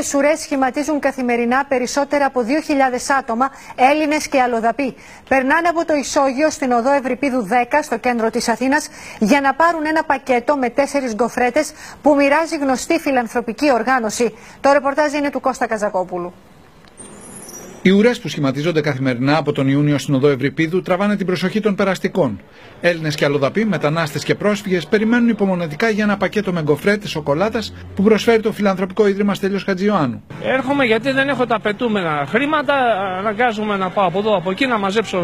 Νέες ουρές σχηματίζουν καθημερινά περισσότερα από 2.000 άτομα, Έλληνες και αλλοδαποί. Περνάνε από το ισόγειο στην οδό Ευρυπίδου 10 στο κέντρο της Αθήνας για να πάρουν ένα πακέτο με 4 γκοφρέτες που μοιράζει γνωστή φιλανθρωπική οργάνωση. Το ρεπορτάζ είναι του Κώστα Καζακόπουλου. Οι ουρές που σχηματίζονται καθημερινά από τον Ιούνιο στην οδό Ευρυπίδου τραβάνε την προσοχή των περαστικών. Έλληνες και αλλοδαποί, μετανάστες και πρόσφυγες περιμένουν υπομονετικά για ένα πακέτο με γκοφρέτες σοκολάτας που προσφέρει το φιλανθρωπικό ίδρυμα Στέλιος Χατζιωάννου. Έρχομαι γιατί δεν έχω τα απαιτούμενα χρήματα. Αναγκάζομαι να πάω από εδώ από εκεί να μαζέψω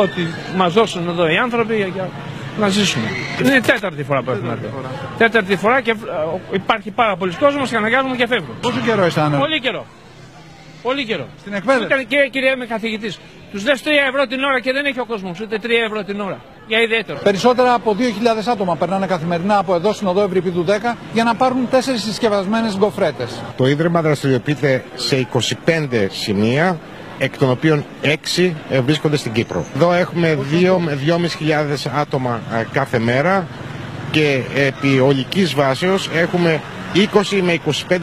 ό,τι μας δώσουν εδώ οι άνθρωποι για να ζήσουμε. Είναι η τέταρτη φορά που έχουμε έρθει. Τέταρτη φορά και υπάρχει πάρα πολλοί κόσμος και αναγκάζομαι και φεύγω. Πόσο καιρό αισθάνεσαι? Πολύ καιρό. Πολύ καιρό. Στην εκπαίδευση. Και κυρία είμαι καθηγητής. Τους λες 3 ευρώ την ώρα και δεν έχει ο κόσμος ούτε 3 ευρώ την ώρα. Για ιδιαίτερο. Περισσότερα από 2.000 άτομα περνάνε καθημερινά από εδώ στην οδό Ευρυπίδου 10 για να πάρουν 4 συσκευασμένες γκοφρέτες. Το Ίδρυμα δραστηριοποιείται σε 25 σημεία, εκ των οποίων 6 βρίσκονται στην Κύπρο. Εδώ έχουμε 2 με 2.500 άτομα κάθε μέρα και επί ολικής βάσεως έχουμε 20 με 25.000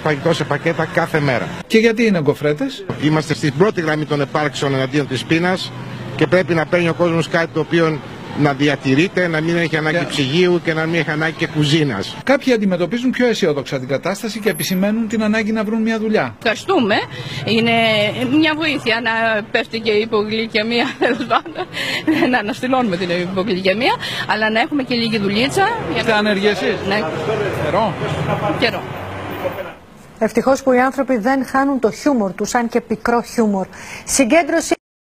φαγητό σε πακέτα κάθε μέρα. Και γιατί είναι γκοφρέτες? Είμαστε στην πρώτη γραμμή των επάρξεων εναντίον της πείνας και πρέπει να παίρνει ο κόσμος κάτι το οποίο να διατηρείται, να μην έχει ανάγκη ψυγείου και να μην έχει ανάγκη και κουζίνας. Κάποιοι αντιμετωπίζουν πιο αισιόδοξα την κατάσταση και επισημαίνουν την ανάγκη να βρουν μια δουλειά. Ευχαριστούμε. Είναι μια βοήθεια να πέφτει και η υπογλυκαιμία, τέλος πάντων. Να αναστηλώνουμε την υπογλυκαιμία, αλλά να έχουμε και λίγη δουλίτσα. Είστε άνεργοι εσείς? Ναι. Καιρό. Ευτυχώς που οι άνθρωποι δεν χάνουν το χιούμορ τους, αν και πικρό χιούμορ. Συγκέντρωση